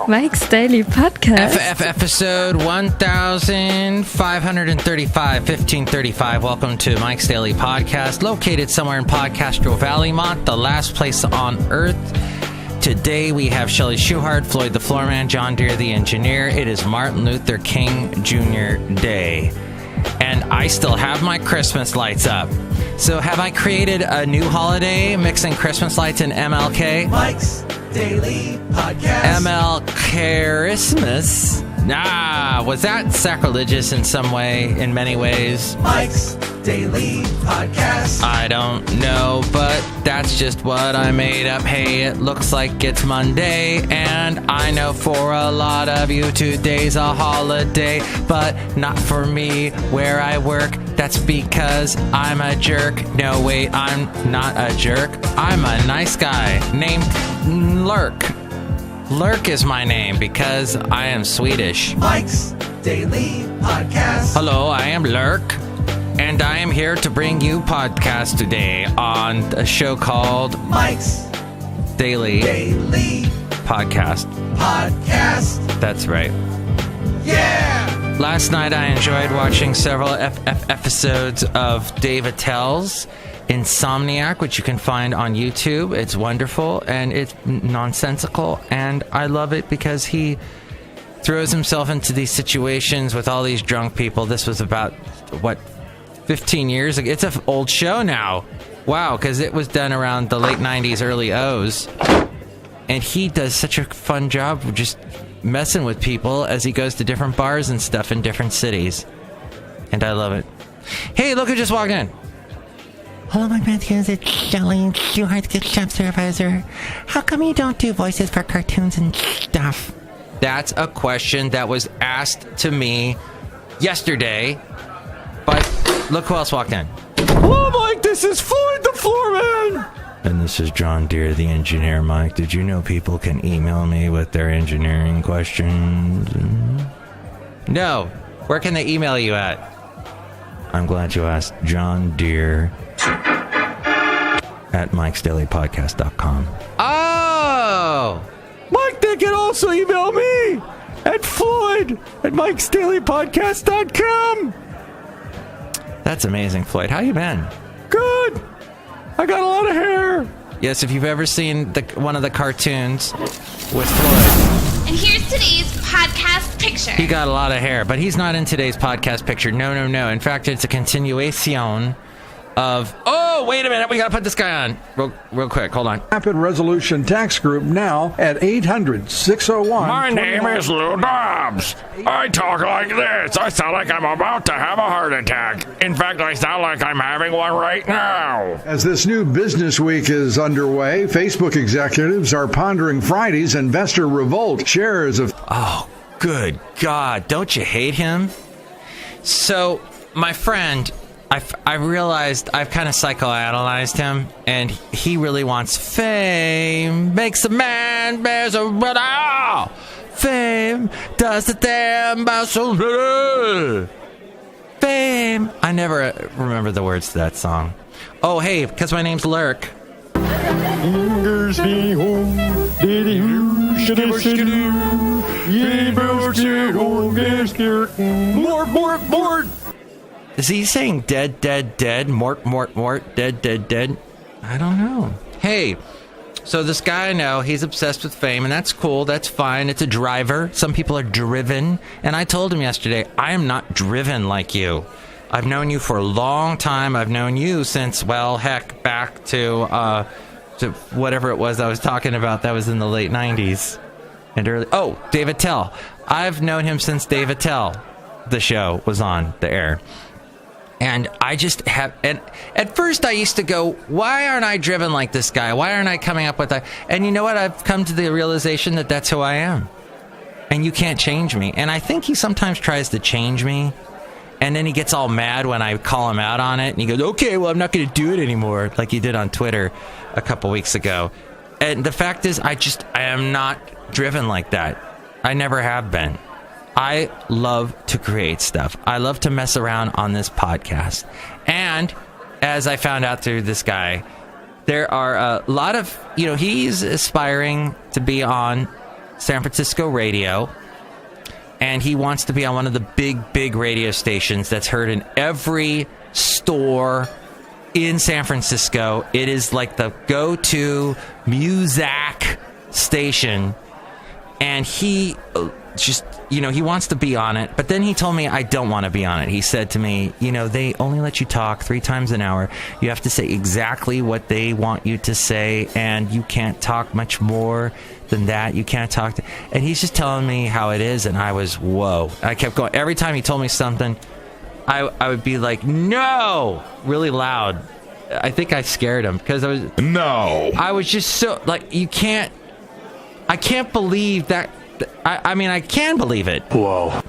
Mike's Daily Podcast. Episode 1535, 1535. Welcome to Mike's Daily Podcast, located somewhere in Podcastro Valley, Mont, the last place on earth. Today we have Chely Shoehart, Floyd the Floorman, John Deere the Engineer. It is Martin Luther King Jr. Day. And I still have my Christmas lights up. So have I created a new holiday mixing Christmas lights and MLK? Mike's Daily Podcast. MLK-rismus? Was that sacrilegious in some way, in many ways? Mike's Daily Podcast. I don't know, but that's just what I made up. Hey, it looks like it's Monday, and I know for a lot of you today's a holiday, but not for me where I work. That's because I'm a jerk. No, wait, I'm not a jerk. I'm a nice guy named Lurk. Lurk is my name because I am Swedish. Mike's Daily Podcast. Hello, I am Lurk, and I am here to bring you podcast today on a show called Mike's Daily Podcast. That's right. Yeah! Last night I enjoyed watching several episodes of Dave Attell's Insomniac, which you can find on YouTube. It's wonderful and it's nonsensical, and I love it because he throws himself into these situations with all these drunk people. This was about 15 years ago. It's an old show now. Wow, because it was done around the late 90s, early O's, and he does such a fun job of just messing with people as he goes to different bars and stuff in different cities, and I love it. Hey, look who just walked in. Hello, Mike Matthews. It's Chely Shoehart, gift shop supervisor. How come you don't do voices for cartoons and stuff? That's a question that was asked to me yesterday, but look who else walked in. Hello, Mike. This is Floyd the Floorman. And this is John Deere the Engineer. Mike, did you know people can email me with their engineering questions? No. Where can they email you at? I'm glad you asked. John Deere at mikesdailypodcast.com. Oh! Mike, they can also email me at Floyd at mikesdailypodcast.com. That's amazing, Floyd. How you been? Good. I got a lot of hair. Yes, if you've ever seen one of the cartoons with Floyd. And here's today's podcast picture. He got a lot of hair, but he's not in today's podcast picture. No. In fact, it's a continuation of... Oh, wait a minute. We got to put this guy on real quick. Hold on. Rapid Resolution Tax Group now at 800-601. My name is Lou Dobbs. I talk like this. I sound like I'm about to have a heart attack. In fact, I sound like I'm having one right now. As this new business week is underway, Facebook executives are pondering Friday's investor revolt. Shares of... Oh, good God. Don't you hate him? So, my friend... I realized I've kind of psychoanalyzed him, and he really wants fame. Makes a man bears a brother. Fame does the damn about so fame. I never remember the words to that song. Oh, hey, because my name's Lurk. Mort. Is he saying dead, mort, dead? I don't know. Hey, so this guy I know, he's obsessed with fame, and that's cool, that's fine, it's a driver. Some people are driven, and I told him yesterday, I am not driven like you. I've known you for a long time. I've known you since, well, heck, back to whatever it was I was talking about that was in the late 90s. And early... Oh, Dave Attell. I've known him since Dave Attell, the show, was on the air. And I just have, and at first I used to go, why aren't I driven like this guy? Why aren't I coming up with that? And you know what? I've come to the realization that that's who I am. And you can't change me. And I think he sometimes tries to change me. And then he gets all mad when I call him out on it. And he goes, okay, well, I'm not going to do it anymore. Like he did on Twitter a couple weeks ago. And the fact is, I am not driven like that. I never have been. I love to create stuff. I love to mess around on this podcast. And as I found out through this guy, there are a lot of, he's aspiring to be on San Francisco radio, and he wants to be on one of the big radio stations that's heard in every store in San Francisco. It is like the go-to music station, and he just, he wants to be on it. But then he told me I don't want to be on it. He said to me, they only let you talk 3 times an hour. You have to say exactly what they want you to say, and you can't talk much more than that. You can't talk and he's just telling me how it is, and I was, whoa. I kept going. Every time he told me something, I would be like, no, really loud. I think I scared him because I was just so, like, I can't believe that. I mean, I can believe it. Whoa.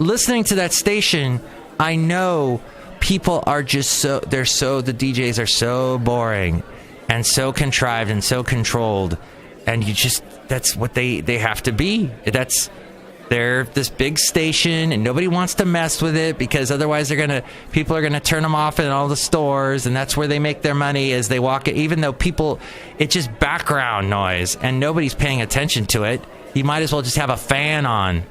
Listening to that station, I know people are just the DJs are so boring and so contrived and so controlled, and that's what they have to be. They're this big station, and nobody wants to mess with it because otherwise people are gonna turn them off in all the stores, and that's where they make their money as they walk it. Even though it's just background noise and nobody's paying attention to it. You might as well just have a fan on.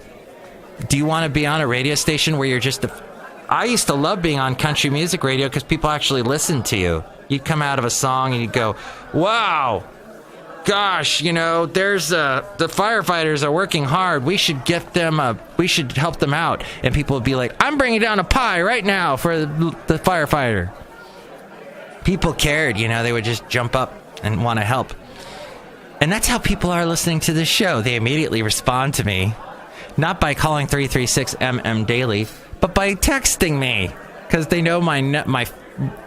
Do you want to be on a radio station where you're just I used to love being on country music radio because people actually listened to you. You'd come out of a song and you'd go, wow, gosh, there's the firefighters are working hard. We should we should help them out. And people would be like, I'm bringing down a pie right now for the firefighter. People cared, they would just jump up and want to help. And that's how people are listening to this show. They immediately respond to me, not by calling 336MM daily, but by texting me, because they know my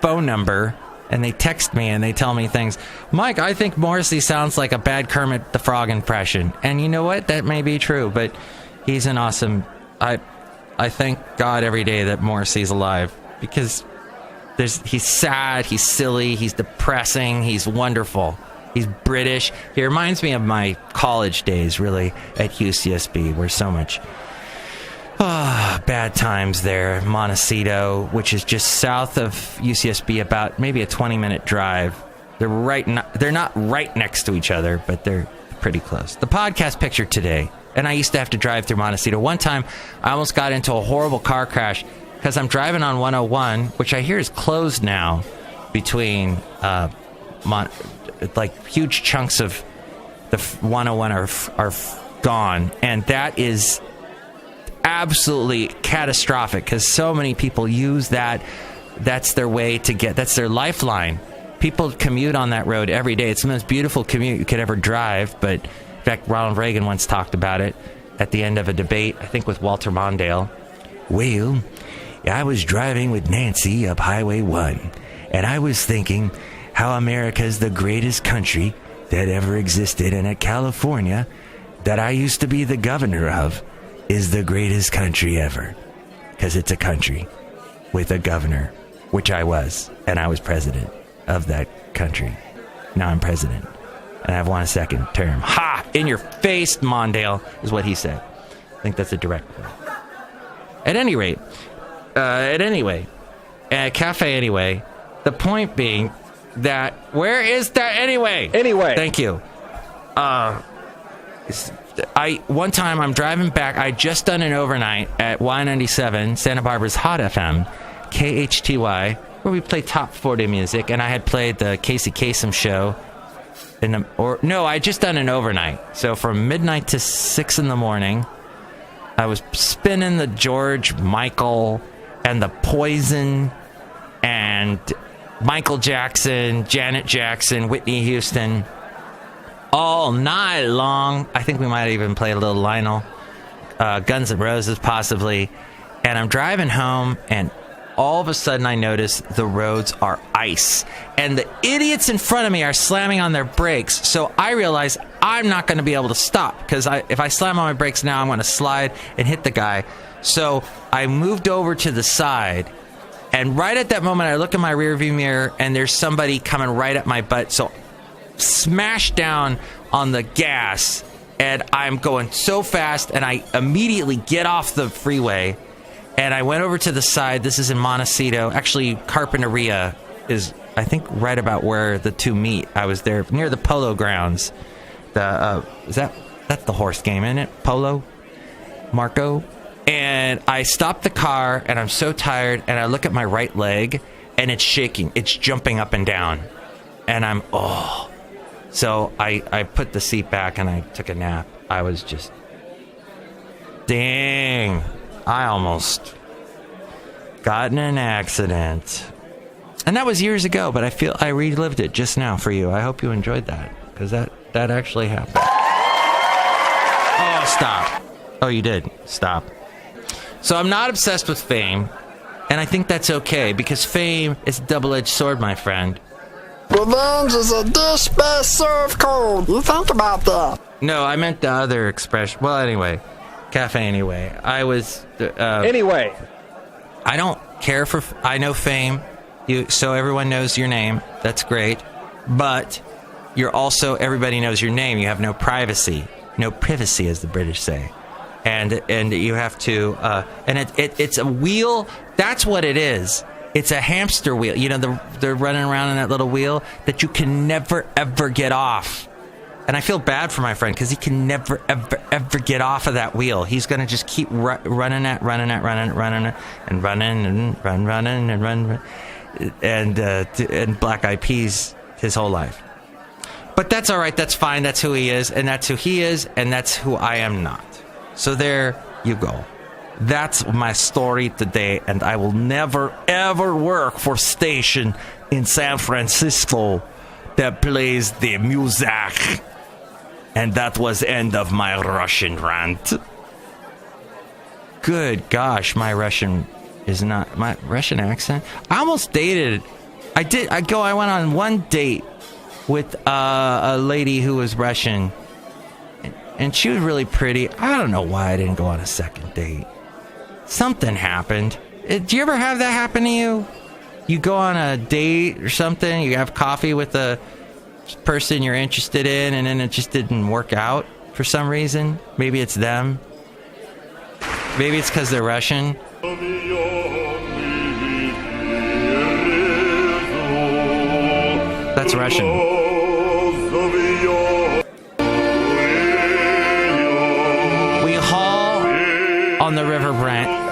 phone number, and they text me and they tell me things. Mike, I think Morrissey sounds like a bad Kermit the Frog impression. And you know what? That may be true, but he's an awesome... I thank God every day that Morrissey's alive, because he's sad, he's silly, he's depressing, he's wonderful. He's British. He reminds me of my college days, really, at UCSB, where so much bad times there. Montecito, which is just south of UCSB, about maybe a 20-minute drive. They're not right next to each other, but they're pretty close. The podcast picture today, and I used to have to drive through Montecito. One time, I almost got into a horrible car crash because I'm driving on 101, which I hear is closed now between... like huge chunks of the 101 are gone, and that is absolutely catastrophic because so many people use that. That's their way that's their lifeline. People commute on that road every day. It's the most beautiful commute you could ever drive, but in fact, Ronald Reagan once talked about it at the end of a debate, I think with Walter Mondale. Well, I was driving with Nancy up Highway 1, and I was thinking how America's the greatest country that ever existed, and that California, that I used to be the governor of, is the greatest country ever. Because it's a country with a governor, which I was, and I was president of that country. Now I'm president, and I've won a second term. Ha! In your face, Mondale, is what he said. I think that's a direct quote. At any rate, at Café Anyway, the point being that, where is that anyway? Anyway. Thank you. One time I'm driving back, I just done an overnight at Y97, Santa Barbara's Hot FM, KHTY, where we play top 40 music, and I had played the Casey Kasem show I just done an overnight. So from midnight to 6 in the morning, I was spinning the George Michael and the Poison and Michael Jackson, Janet Jackson, Whitney Houston, all night long. I think we might even play a little Lionel, Guns N' Roses possibly. And I'm driving home, and all of a sudden I notice the roads are ice. And the idiots in front of me are slamming on their brakes. So I realize I'm not going to be able to stop, because if I slam on my brakes now, I'm going to slide and hit the guy. So I moved over to the side. And right at that moment, I look in my rearview mirror, and there's somebody coming right at my butt. So smash down on the gas, and I'm going so fast, and I immediately get off the freeway, and I went over to the side. This is in Montecito. Actually, Carpinteria is, I think, right about where the two meet. I was there near the Polo Grounds. Is that That's the horse game, isn't it? Polo? Marco? And I stop the car, and I'm so tired, and I look at my right leg, and it's shaking. It's jumping up and down. And I'm, So I put the seat back, and I took a nap. I was just, dang, I almost got in an accident. And that was years ago, but I feel I relived it just now for you. I hope you enjoyed that, because that actually happened. Oh, stop. Oh, you did. Stop. So I'm not obsessed with fame, and I think that's okay, because fame is a double-edged sword, my friend. Revenge is a dish best served cold. You think about that. No, I meant the other expression. Well, anyway, Café Anyway. Anyway. I don't care for... I know fame, so everyone knows your name. That's great. But you're also... Everybody knows your name. You have no privacy. No privacy, as the British say. And you have to... and it's a wheel. That's what it is. It's a hamster wheel. You know, they're running around in that little wheel that you can never, ever get off. And I feel bad for my friend because he can never, ever, ever get off of that wheel. He's going to just keep running and Black Eyed Peas his whole life. But that's all right. That's fine. That's who he is. And that's who he is. And that's who I am not. So there you go. That's my story today, and I will never, ever work for a station in San Francisco that plays the music. And that was the end of my Russian rant. Good gosh, my Russian accent. I almost dated. I went on one date with a lady who was Russian, and she was really pretty. I don't know why I didn't go on a second date. Something happened. Do you ever have that happen to you? You go on a date or something, you have coffee with a person you're interested in, and then it just didn't work out for some reason. Maybe it's them. Maybe it's because they're Russian. That's Russian. We haul on the River Brent.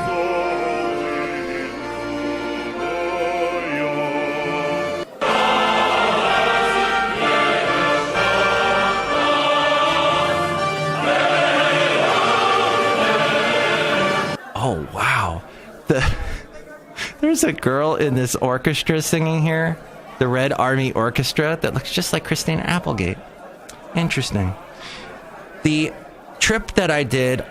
Oh, wow. There's a girl in this orchestra singing here, the Red Army Orchestra, that looks just like Christina Applegate. Interesting. The trip that I did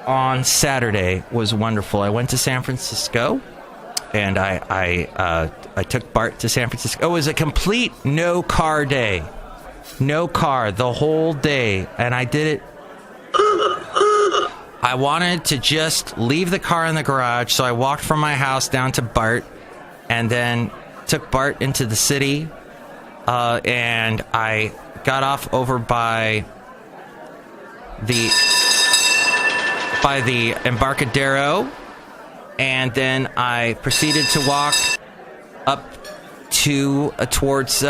on Saturday was wonderful. I went to San Francisco, and I took Bart to San Francisco. It was a complete no-car day. No car the whole day, and I did it. I wanted to just leave the car in the garage, so I walked from my house down to Bart, and then took Bart into the city, and I got off over by the Embarcadero, and then I proceeded to walk up to towards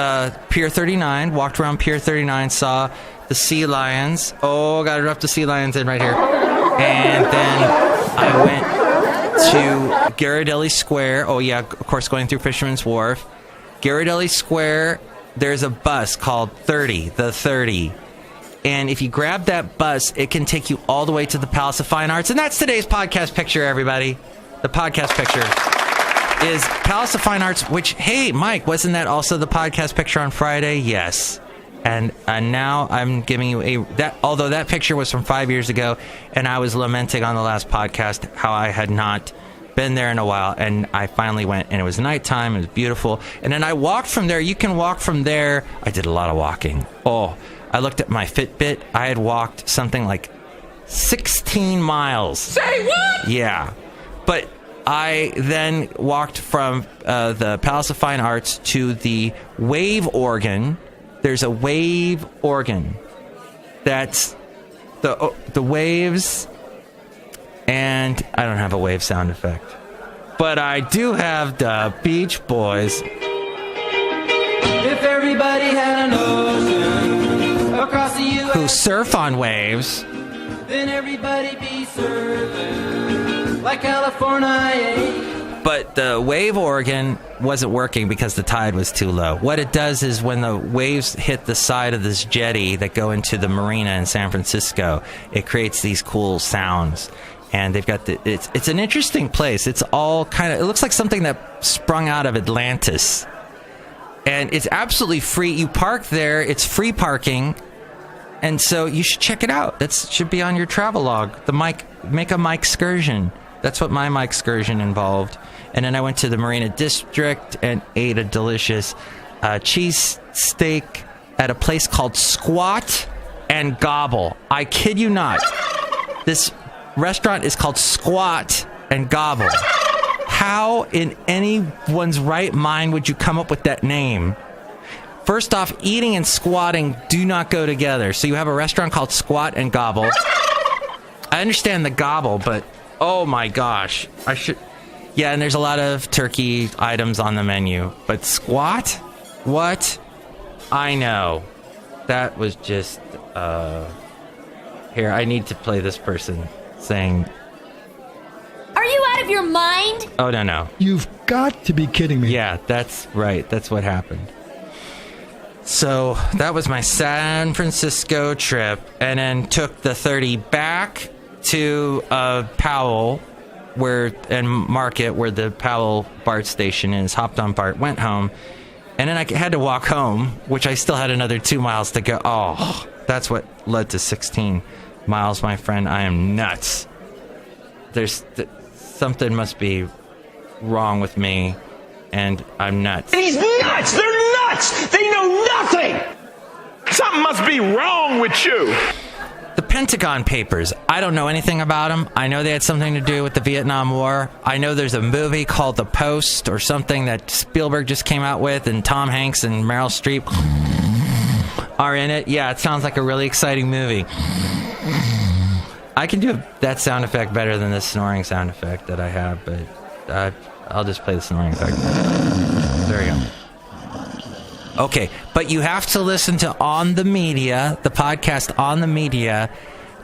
Pier 39, walked around Pier 39, saw the sea lions. Oh, gotta drop the sea lions in right here. And then I went to Ghirardelli Square. Oh, yeah, of course, going through Fisherman's Wharf. Ghirardelli Square, there's a bus called 30, the 30. And if you grab that bus, it can take you all the way to the Palace of Fine Arts. And that's today's podcast picture, everybody. The podcast picture is Palace of Fine Arts, which, hey, Mike, wasn't that also the podcast picture on Friday? Yes. And now I'm giving you although that picture was from 5 years ago, and I was lamenting on the last podcast how I had not been there in a while, and I finally went, and it was nighttime, it was beautiful, and then I walked from there. You can walk from there. I did a lot of walking. Oh, I looked at my Fitbit. I had walked something like 16 miles. Say what? Yeah. But I then walked from the Palace of Fine Arts to the Wave Organ. There's a wave organ. That's the waves, and I don't have a wave sound effect. But I do have the Beach Boys. If everybody had an ocean across the U.S. Who surf on waves. Then everybody be surfing like California. But the wave organ wasn't working because the tide was too low. What it does is when the waves hit the side of this jetty that go into the marina in San Francisco, it creates these cool sounds. And they've got it's an interesting place. It's all kind of, it looks like something that sprung out of Atlantis. And it's absolutely free. You park there, it's free parking. And so you should check it out. That should be on your travel log. Make a Mikescursion. That's what my Mikescursion involved. And then I went to the Marina District and ate a delicious cheese steak at a place called Squat and Gobble. I kid you not. This restaurant is called Squat and Gobble. How in anyone's right mind would you come up with that name? First off, eating and squatting do not go together. So you have a restaurant called Squat and Gobble. I understand the gobble, but oh my gosh. Yeah, and there's a lot of turkey items on the menu. But squat? What? I know. That was just, Here, I need to play this person saying... Are you out of your mind? Oh, no. You've got to be kidding me. Yeah, that's right. That's what happened. So that was my San Francisco trip, and then took the 30 back to Powell, and Market, where the Powell BART station is. Hopped on BART, went home, and then I had to walk home, which I still had another 2 miles to go. Oh, that's what led to 16 miles, my friend. I am nuts. Something must be wrong with me, and I'm nuts. He's nuts! They're nuts! They know nothing! Something must be wrong with you. The Pentagon Papers. I don't know anything about them. I know they had something to do with the Vietnam War. I know there's a movie called The Post or something that Spielberg just came out with, and Tom Hanks and Meryl Streep are in it. Yeah, it sounds like a really exciting movie. I can do that sound effect better than the snoring sound effect that I have, but I'll just play the snoring effect. There we go. Okay, but you have to listen to On the Media, the podcast On the Media.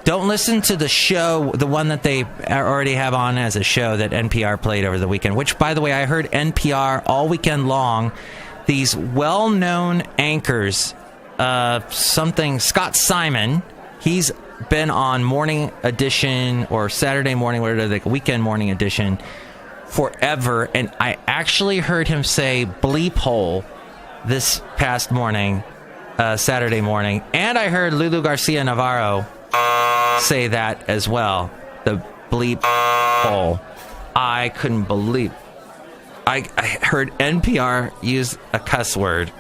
Don't listen to the show, the one that they already have on as a show that NPR played over the weekend, which, by the way, I heard NPR all weekend long. These well-known anchors, Scott Simon, he's been on Morning Edition or Saturday morning, whatever, like Weekend Morning Edition forever, and I actually heard him say bleep hole this past morning, Saturday morning, and I heard Lulu Garcia Navarro say that as well, the bleep hole. I couldn't believe. I heard NPR use a cuss word,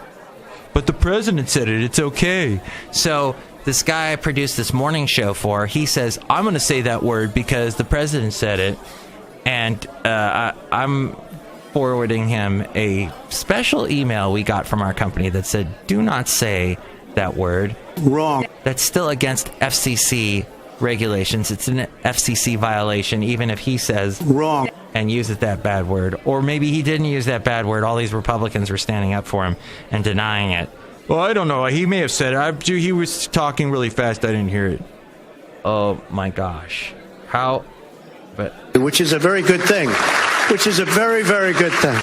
but the president said it, it's okay. So this guy I produced this morning show for, he says, I'm going to say that word because the president said it, and I'm forwarding him a special email we got from our company that said, do not say that word. Wrong. That's still against FCC regulations. It's an FCC violation, even if he says wrong and uses that bad word. Or maybe he didn't use that bad word. All these Republicans were standing up for him and denying it. Well, I don't know. He may have said it. He was talking really fast. I didn't hear it. Oh, my gosh. How? But which is a very good thing. Which is a very, very good thing.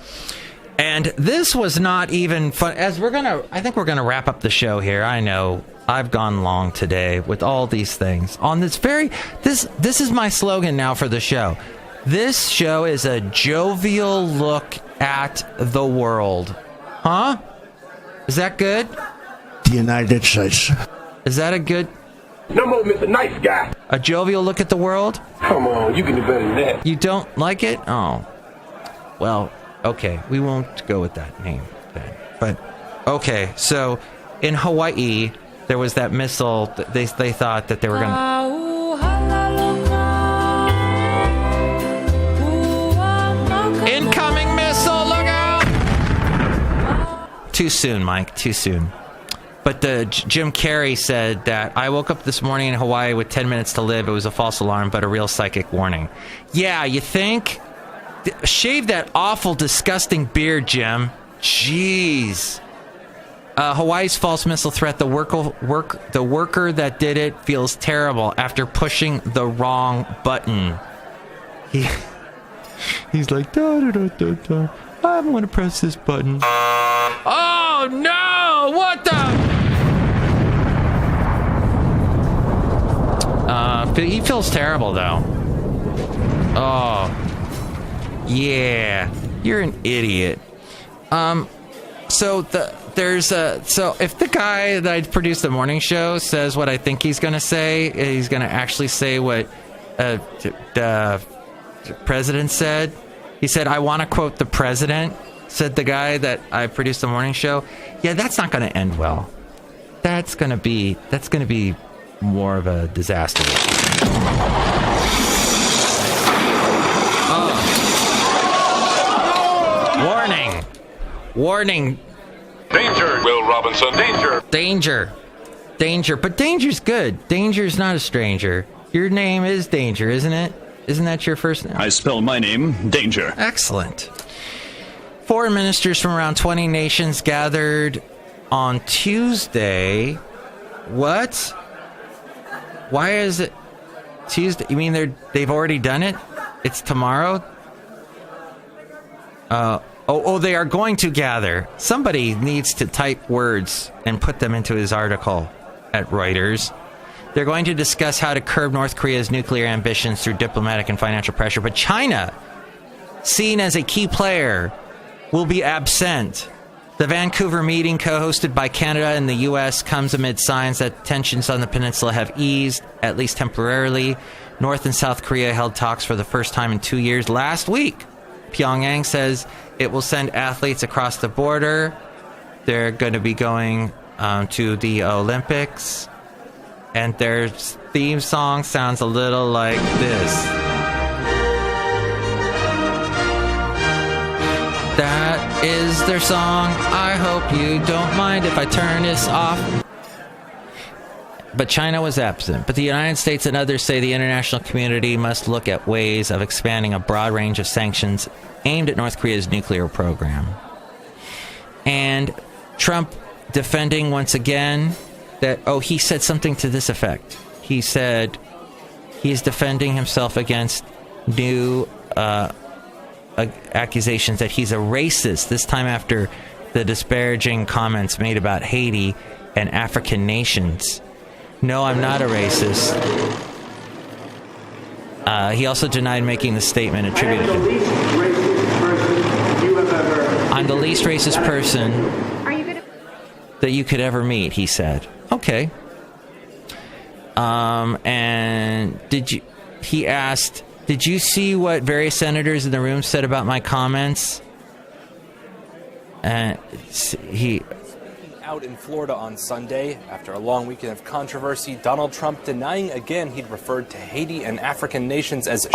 And this was not even fun. I think we're gonna wrap up the show here. I know I've gone long today with all these things. On this this is my slogan now for the show. This show is a jovial look at the world. Huh? Is that good? The United States. Is that a good? No more Mr. Nice Guy. A jovial look at the world? Come on, you can do better than that. You don't like it? Oh. Well, okay. We won't go with that name then. But, okay. So, in Hawaii, there was that missile. They thought that they were going to... Incoming missile! Look out! Too soon, Mike. Too soon. But Jim Carrey said that I woke up this morning in Hawaii with 10 minutes to live. It was a false alarm, but a real psychic warning. Yeah, you think? Shave that awful, disgusting beard, Jim. Jeez. Hawaii's false missile threat. The worker that did it feels terrible after pushing the wrong button. He's like, I'm going to press this button. Oh no! What the? He feels terrible though. Oh, yeah, you're an idiot. So if the guy that I produced the morning show says what I think he's going to say, he's going to actually say what the president said. He said, I want to quote the president, said the guy that I produced the morning show. Yeah, that's not going to end well. That's going to be more of a disaster. Warning. Danger, Will Robinson. Danger. But danger's good. Danger's not a stranger. Your name is Danger, isn't it? Isn't that your first name? I spell my name Danger. Excellent. Foreign ministers from around 20 nations gathered on Tuesday. What? Why is it Tuesday? You mean they've already done it? It's tomorrow? They are going to gather. Somebody needs to type words and put them into his article at Reuters. They're going to discuss how to curb North Korea's nuclear ambitions through diplomatic and financial pressure. But China, seen as a key player, will be absent. The Vancouver meeting, co-hosted by Canada and the U.S., comes amid signs that tensions on the peninsula have eased, at least temporarily. North and South Korea held talks for the first time in 2 years last week. Pyongyang says it will send athletes across the border. They're going to be going to the Olympics. And their theme song sounds a little like this. That is their song. I hope you don't mind if I turn this off. But China was absent. But the United States and others say the international community must look at ways of expanding a broad range of sanctions aimed at North Korea's nuclear program. And Trump defending once again that, he said something to this effect. He said he's defending himself against new accusations that he's a racist, this time after the disparaging comments made about Haiti and African nations. No, I'm not a racist. He also denied making the statement attributed to I'm the least racist person that you could ever meet, he said. Okay. And he asked, did you see what various senators in the room said about my comments? Out in Florida on Sunday, after a long weekend of controversy, Donald Trump denying again he'd referred to Haiti and African nations as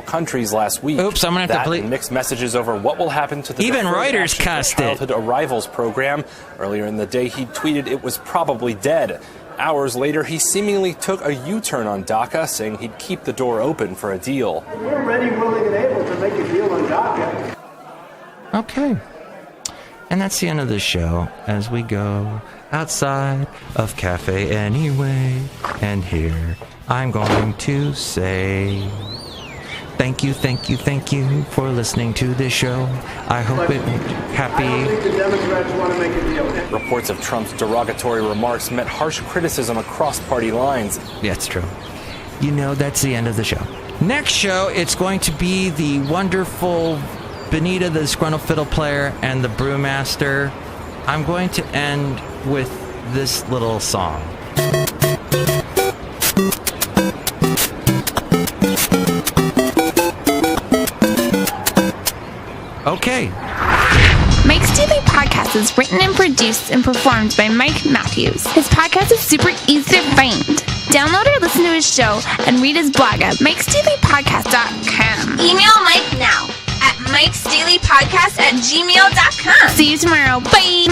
countries last week. Oops, I'm going to have to bleep. Mixed messages over what will happen to the even Reuters cussed it. Childhood Arrivals program. Earlier in the day, he tweeted it was probably dead. Hours later, he seemingly took a U-turn on DACA, saying he'd keep the door open for a deal. We're ready, willing, and able to make a deal on DACA. Okay. And that's the end of the show as we go outside of Café Anyway. And here I'm going to say thank you for listening to this show. I hope it happy. I don't think the Democrats want to make a deal. Reports of Trump's derogatory remarks met harsh criticism across party lines. Yeah, it's true. That's the end of the show. Next show, it's going to be the wonderful Benita, the Disgruntled Fiddle Player, and the Brewmaster. I'm going to end with this little song. Okay. Mike's Daily Podcast is written and produced and performed by Mike Matthews. His podcast is super easy to find. Download or listen to his show and read his blog at mikesdailypodcast.com. Email Mike now at mikesdailypodcast@gmail.com. See you tomorrow. Bye.